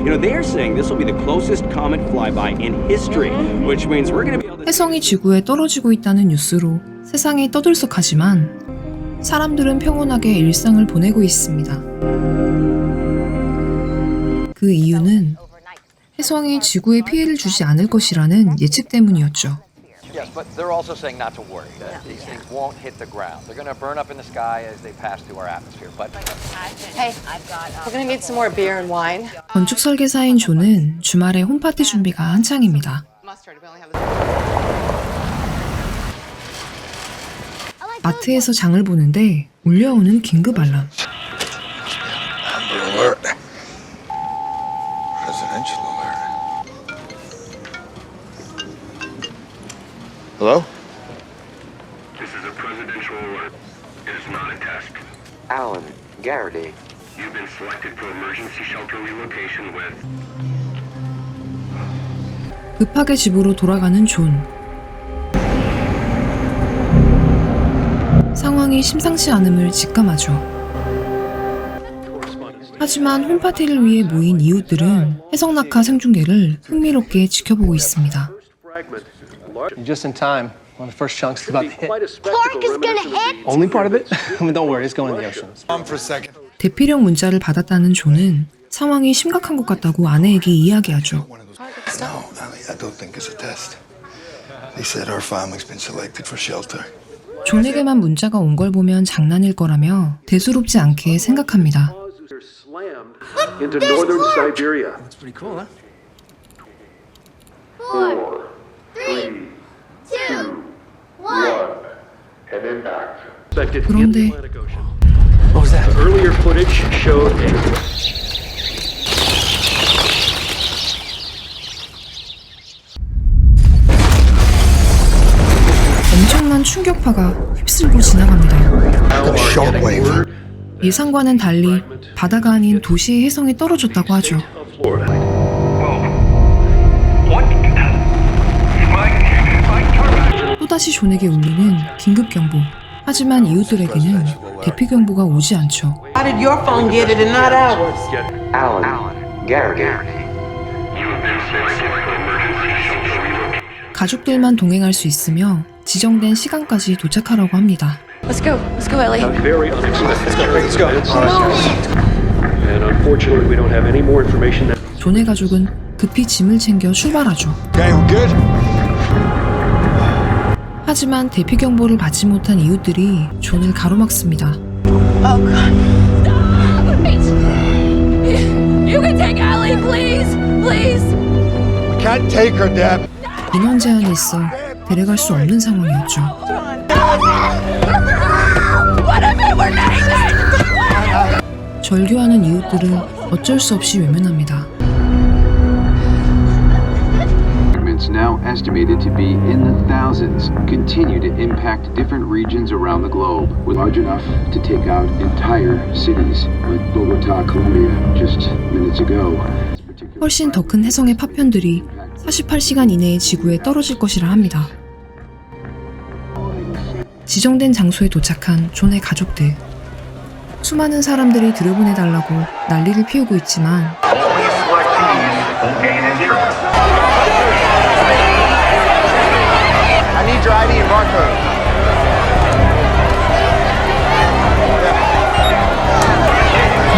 They're saying this will be the closest comet flyby in history, which means we're going to be able to. 혜성이 지구에 떨어지고 있다는 뉴스로 세상이 떠들썩하지만 사람들은 평온하게 일상을 보내고 있습니다. 그 이유는 혜성이 지구에 피해를 주지 않을 것이라는 예측 때문이었죠. Yes, but they're also saying not to worry. That these things won't hit the ground. They're going to burn up in the sky as they pass through our atmosphere. But Hey, we're gonna need some more beer and wine. 건축 설계사인 존은 주말에 홈파티 준비가 한창입니다. 마트에서 장을 보는데 울려오는 긴급 알람. Presidential alert. Hello? This is a presidential alert. It is not a test. Alan Garrity. You've been selected for emergency shelter relocation with 급하게 집으로 돌아가는 존. 상황이 심상치 않음을 직감하죠. 하지만 홈파티를 위해 모인 이웃들은 해성낙하 생중계를 흥미롭게 지켜보고 있습니다. You're just in time. One of the first chunks is about to hit. Clark is gonna hit. Only part of it? Don't worry, it's going in the ocean. For a second. 대피령 문자를 받았다는 존은 상황이 심각한 것 같다고 아내에게 이야기하죠. No, Ali, I don't think it's a test. They said our family's been selected for shelter. 존에게만 문자가 온 걸 보면 장난일 거라며 대수롭지 않게 생각합니다. into northern Siberia. That's pretty cool, huh? 4, 3, 2, 1, and impact. Affected in 그런데 the Atlantic Ocean. What was that? Earlier footage showed a 엄청난 충격파가 휩쓸고 지나갑니다. Shockwave. 예상과는 달리 바다가 아닌 도시의 해성에 떨어졌다고 하죠. of Florida. 또다시 존에게 울리는 긴급 경보. 하지만 이웃들에게는 대피 경보가 오지 않죠. How did your phone get it and not ours? Alan Garrity. You have been selected for emergency shelter relocation. 가족들만 동행할 수 있으며 지정된 시간까지 도착하라고 합니다. Let's go, Ellie. Very unexpected. Let's go. And unfortunately, we don't have any more information that. 존의 가족은 급히 짐을 챙겨 출발하죠. Okay, we're good. 하지만 대피 경보를 받지 못한 이웃들이 존을 가로막습니다. Oh God. You can take Ellie, please, please. We can't take her, Deb. 인원 제한이 있어 데려갈 수 없는 상황이었죠. What if it were Nathan? 절규하는 이웃들은 어쩔 수 없이 외면합니다. Fragments now estimated to be in the thousands continue to impact different regions around the globe, with large enough to take out entire cities, like Bogota, Colombia, just minutes ago. 훨씬 더 큰 해성의 파편들이 48시간 이내에 지구에 떨어질 것이라 합니다. 지정된 장소에 도착한 존의 가족들. 수많은 사람들이 들여보내달라고 난리를 피우고 있지만 I need your ID and barcode.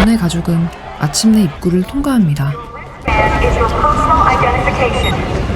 존의 가족은 마침내 입구를 통과합니다. Is your personal identification.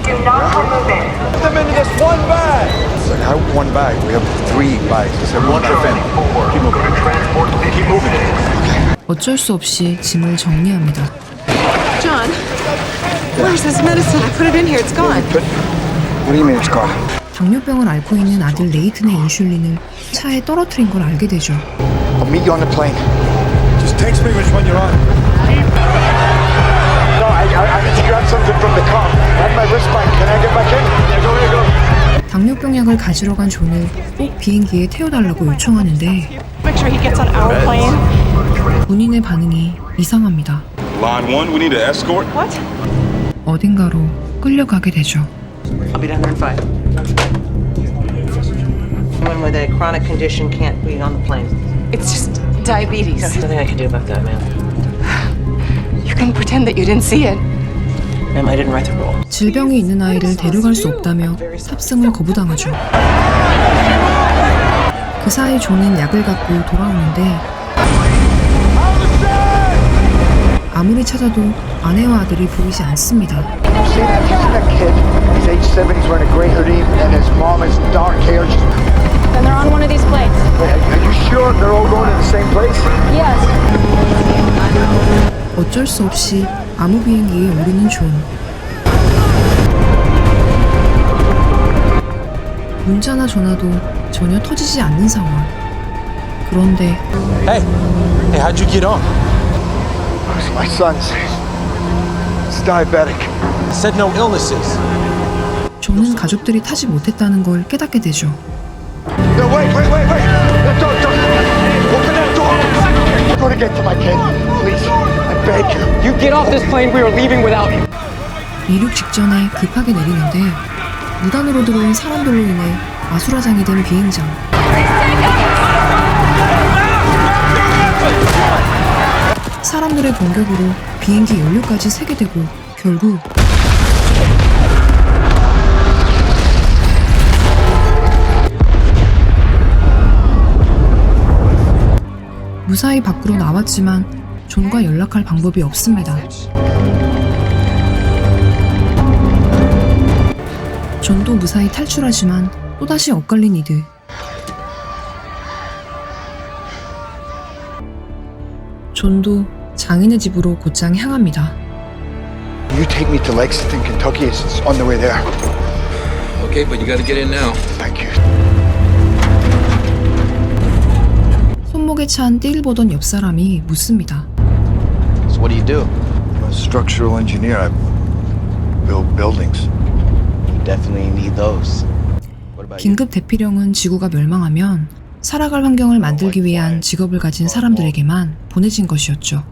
Do not remove it. Put them into this one bag. Look, how one bag? We have 3 bags. Is there one for family? Keep moving. Keep moving. 어쩔 수 없이 짐을 정리합니다. John, where's this medicine? I put it in here. It's gone. What do you mean it's gone? 당뇨병을 앓고 있는 아들 레이튼의 인슐린을 차에 떨어뜨린 걸 알게 되죠. I'll meet you on the plane. Just text me which one you're on. No, I need to grab something from the car. I have my wristband. Can I get back in? Yeah, go here, go. 당뇨병 약을 가지러 간 존을 꼭 비행기에 태워달라고 요청하는데 Make sure he gets on our plane. 본인의 반응이 이상합니다. Line 1, we need an escort. What? 어딘가로 끌려가게 되죠. I'll be down there in 5. Someone with a chronic condition can't be on the plane. It's just diabetes. There's nothing I can do about that, man. You You can pretend that you didn't see it. Ma'am, I didn't write the rule. 질병이 있는 아이를 데려갈 수 없다며 탑승을 거부당하죠. 그 사이 존은 약을 갖고 돌아오는데 아무리 찾아도 아내와 아들이 보이지 않습니다. See that kid? He's age 7, he's wearing a gray hoodie, and his mom is dark hair. Then they're on one of these flights. Wait, are you sure they're all going to the same place? Yes. 어쩔 수 없이 아무 비행기에 오르는 존. 문자나 전화도 전혀 터지지 않는 상황. 그런데 Hey, how'd you get on? My son's diabetic. Said no illnesses. 존은 가족들이 타지 못했다는 걸 깨닫게 되죠. No, wait. Don't. Open that door. I'm going to get to my kid. Please, I beg you. You get off this plane. We are leaving without you. 이륙 직전에 급하게 내리는데 무단으로 들어온 사람들로 인해 아수라장이 된 비행장. 사람들의 공격으로 비행기 연료까지 새게 되고 결국 무사히 밖으로 나왔지만 존과 연락할 방법이 없습니다. 존도 무사히 탈출하지만 또다시 엇갈린 이들. 존도 장인의 집으로 곧장 향합니다. You take me to Lexington, Kentucky. It's on the way there. Okay, but you gotta get in now. Thank you. 손목에 찬 띠를 보던 옆 사람이 묻습니다. So what do you do? I'm a structural engineer. I build buildings. You definitely need those. What about you? 긴급 대피령은 지구가 멸망하면 살아갈 환경을 만들기 위한 직업을 가진 사람들에게만 보내진 것이었죠.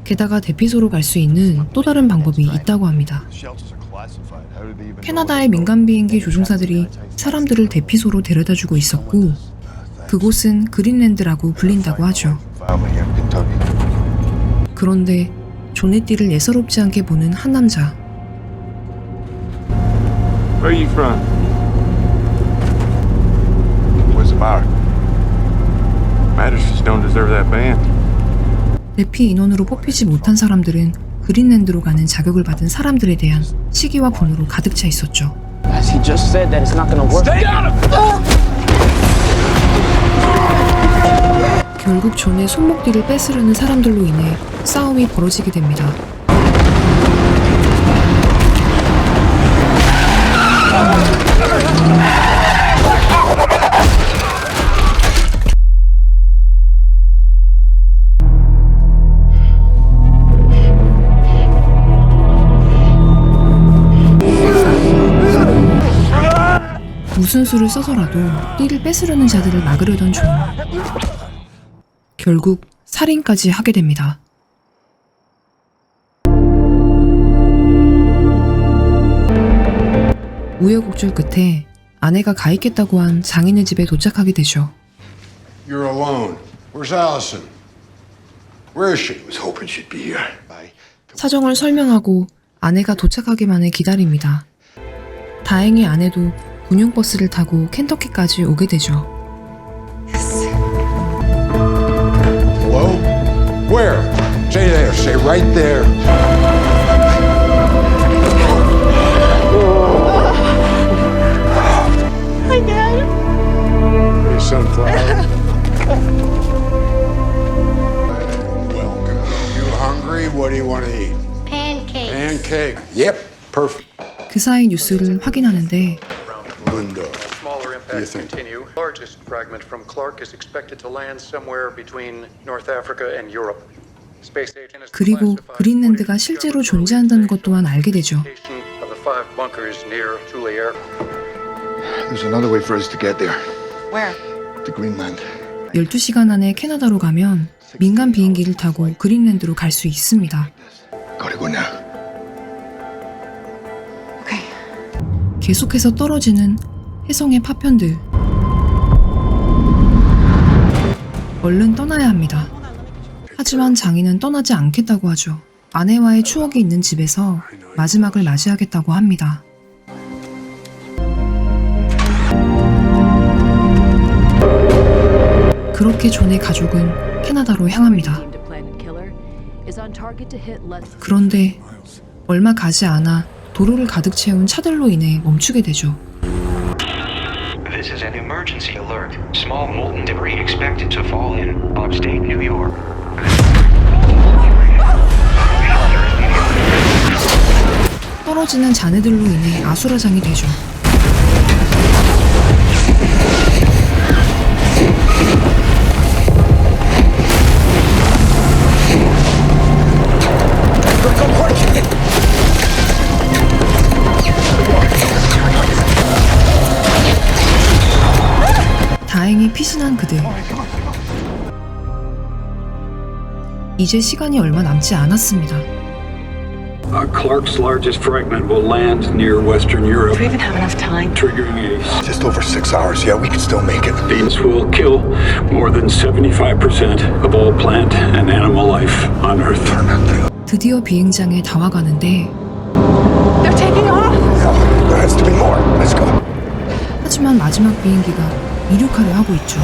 게다가 대피소로 갈 수 있는 또 다른 방법이 있다고 합니다. 캐나다의 민간 비행기 조종사들이 사람들을 대피소로 데려다주고 있었고 그곳은 그린랜드라고 불린다고 하죠. 그런데 존의 띠를 예사롭지 않게 보는 한 남자. Where are you from? What's the matter? Matters just don't deserve that band. 대피 인원으로 뽑히지 못한 사람들은 그린랜드로 가는 자격을 받은 사람들에 대한 시기와 분노로 가득 차 있었죠. As he just said that it's not gonna work. 결국 존의 손목뒤를 뺏으려는 사람들로 인해 싸움이 벌어지게 됩니다. 무슨 수를 써서라도 띠를 뺏으려는 자들을 막으려던 존. 결국 살인까지 하게 됩니다. 우여곡절 끝에 아내가 가 있겠다고 한 장인의 집에 도착하게 되죠. You're alone. Where's Allison? Where is she? I was hoping she'd be here. 사정을 설명하고 아내가 도착하기만을 기다립니다. 다행히 아내도 군용버스를 타고 켄터키까지 오게 되죠. Hello? Where? Stay there. Stay right there. Hi, Dad. Hey, sunflower. Welcome. You hungry? What do you want to eat? Pancakes. Pancake. Yep. Perfect. 그 사이 뉴스를 확인하는데 Linda. Smaller impacts continue. Largest fragment from Clark is expected to land somewhere between North Africa and Europe. Space agent has 그리고 그린랜드가 실제로 존재한다는 것 또한 알게 되죠. of the 5 bunkers near Tulier. There's another way for us to get there. Where? To Greenland. 12시간 안에 캐나다로 가면 민간 비행기를 타고 그린랜드로 갈 수 있습니다. Gotta go now. Okay. 계속해서 떨어지는 혜성의 파편들. 얼른 떠나야 합니다. 하지만 장인은 떠나지 않겠다고 하죠. 아내와의 추억이 있는 집에서 마지막을 맞이하겠다고 합니다. 그렇게 존의 가족은 캐나다로 향합니다. 그런데 얼마 가지 않아 도로를 가득 채운 차들로 인해 멈추게 되죠. This is an emergency alert. Small molten debris expected to fall in upstate New York. 떨어지는 잔해들로 인해 아수라장이 되죠. 다행히 피신한 그들. 이제 시간이 얼마 남지 않았습니다. Clark's largest fragment will land near Western Europe. Do we even have enough time? Triggering a... Just over 6 hours. Yeah, we can still make it. This will kill more than 75% of all plant and animal life on Earth. 드디어 비행장에 다와가는데 They're taking off. Yeah, there has to be more. Let's go. 하지만 마지막 비행기가 이륙하려 하고 있죠.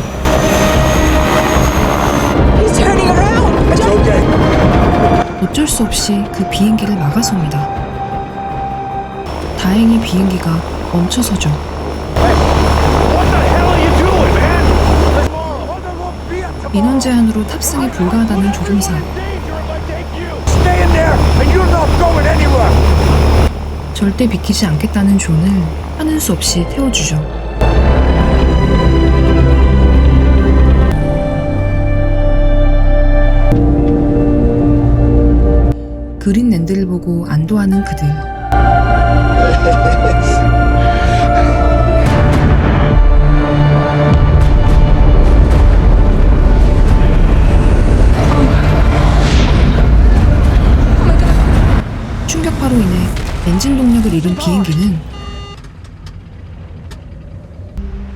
He's turning around. It's okay. 어쩔 수 없이 그 비행기를 막아섭니다. 다행히 비행기가 멈춰서죠. 인원 제한으로 탑승이 불가하다는 조종사. 절대 비키지 않겠다는 존을 하는 수 없이 태워주죠. 그린랜드를 보고 안도하는 그들. 충격파로 인해 엔진 동력을 잃은 비행기는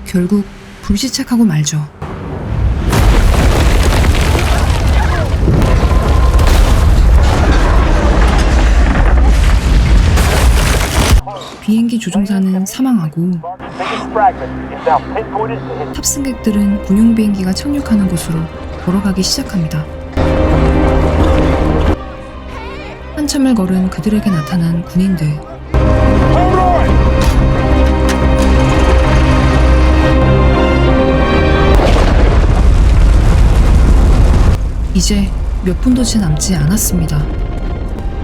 결국 불시착하고 말죠. 비행기 조종사는 사망하고 탑승객들은 군용 비행기가 착륙하는 곳으로 걸어가기 시작합니다. 한참을 걸은 그들에게 나타난 군인들. 이제 몇 분도 채 남지 않았습니다.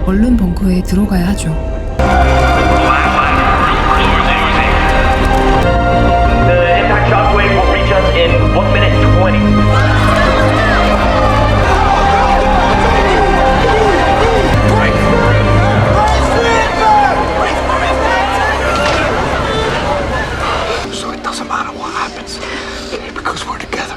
얼른 벙커에 들어가야 하죠. Shockwave will reach us in 1 minute 20. So it doesn't matter what happens because we're together.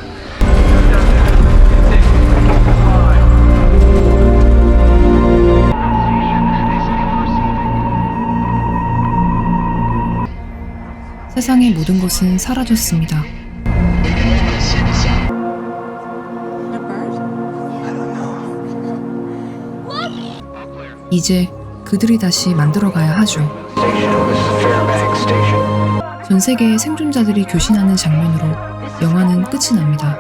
세상의 모든 것은 사라졌습니다. 이제 그들이 다시 만들어가야 하죠. 전 세계의 생존자들이 교신하는 장면으로 영화는 끝이 납니다.